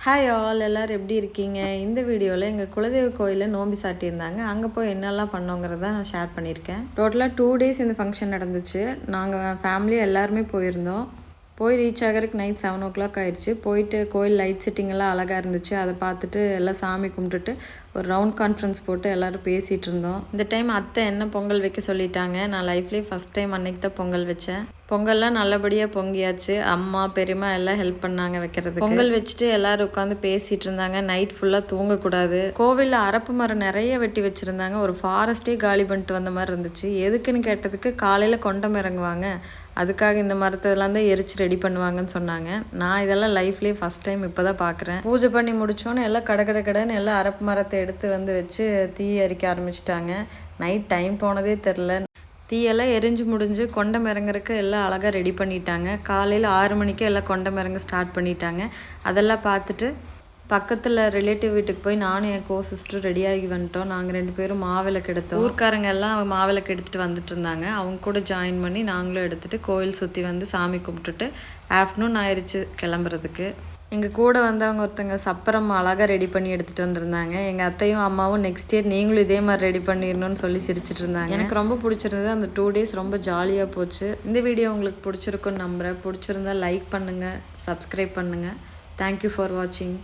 Hi all எல்லோரும் எப்படி இருக்கீங்க? இந்த வீடியோவில் எங்கள் குலதெய்வ கோயிலில் நோம்பி சாட்டியிருந்தாங்க. அங்கே போய் என்னெல்லாம் பண்ணோங்கிறத நான் ஷேர் பண்ணியிருக்கேன். டோட்டலாக 2 டேஸ் இந்த ஃபங்க்ஷன் நடந்துச்சு. நாங்கள் ஃபேமிலி எல்லாருமே போயிருந்தோம். போய் ரீச் ஆகிறதுக்கு நைட் 7 o'clock ஆயிடுச்சு. போயிட்டு கோயில் லைட் செட்டிங்கெல்லாம் அழகாக இருந்துச்சு. அதை பார்த்துட்டு எல்லாம் சாமி கும்பிட்டுட்டு ஒரு ரவுண்ட் கான்ஃபரன்ஸ் போட்டு எல்லோரும் பேசிகிட்டு இருந்தோம். இந்த டைம் அத்தை என்ன பொங்கல் வைக்க சொல்லிட்டாங்க. நான் லைஃப்லேயே ஃபஸ்ட் டைம் அன்னைக்கு தான் பொங்கல் வச்சேன். பொங்கல்லாம் நல்லபடியாக பொங்கியாச்சு. அம்மா பெரியம்மா எல்லாம் ஹெல்ப் பண்ணாங்க வைக்கிறதுக்கு. பொங்கல் வச்சுட்டு எல்லோரும் உட்காந்து பேசிகிட்டு இருந்தாங்க. நைட் ஃபுல்லாக தூங்கக்கூடாது. கோவிலில் அரப்பு மரம் நிறைய வெட்டி வச்சுருந்தாங்க. ஒரு ஃபாரஸ்ட்டே காலி பண்ணிட்டு வந்த மாதிரி இருந்துச்சு. எதுக்குன்னு கேட்டதுக்கு காலையில் கொண்டம் இறங்குவாங்க, அதுக்காக இந்த மரத்தெல்லாம் தான் எரிச்சு ரெடி பண்ணுவாங்கன்னு சொன்னாங்க. நான் இதெல்லாம் லைஃப்லேயே ஃபஸ்ட் டைம் இப்போ தான் பார்க்குறேன். பூஜை பண்ணி முடிச்சோன்னு எல்லாம் கடைன்னு எல்லாம் அரப்பு மரத்தை எடுத்து வந்து வச்சு தீ எரிக்க ஆரம்பிச்சிட்டாங்க. நைட் டைம் போனதே தெரில. தீயெல்லாம் எரிஞ்சு முடிஞ்சு கொண்டம் இறங்குறதுக்கு எல்லாம் அழகாக ரெடி பண்ணிட்டாங்க. காலையில் 6 மணிக்கு எல்லாம் கொண்டம் இறங்க ஸ்டார்ட் பண்ணிட்டாங்க. அதெல்லாம் பார்த்துட்டு பக்கத்தில் ரிலேட்டிவ் வீட்டுக்கு போய் நானும் என் சிஸ்டரும் ரெடியாகி வந்துட்டோம். நாங்கள் 2 பேரும் மாவிளக்கு எடுத்தோம். ஊர்க்காரங்க எல்லாம் மாவிளக்கு எடுத்துகிட்டு வந்துட்டு இருந்தாங்க. அவங்க கூட ஜாயின் பண்ணி நாங்களும் எடுத்துகிட்டு கோயில் சுற்றி வந்து சாமி கும்பிட்டுட்டு ஆஃப்டர்நூன் ஆயிடுச்சு கிளம்புறதுக்கு. எங்கள் கூட வந்தவங்க ஒருத்தங்க சப்பரம் அழகாக ரெடி பண்ணி எடுத்துகிட்டு வந்திருந்தாங்க. எங்கள் அத்தையும் அம்மாவும் நெக்ஸ்ட் இயர் நீங்களும் இதே மாதிரி ரெடி பண்ணிடணும்னு சொல்லி சிரிச்சிட்டு இருந்தாங்க. எனக்கு ரொம்ப பிடிச்சிருந்தது. அந்த 2 days ரொம்ப ஜாலியாக போச்சு. இந்த வீடியோ உங்களுக்கு பிடிச்சிருக்குன்னு நம்புகிறேன். பிடிச்சிருந்தா லைக் பண்ணுங்கள், சப்ஸ்கிரைப் பண்ணுங்கள். தேங்க்யூ ஃபார் வாட்சிங்.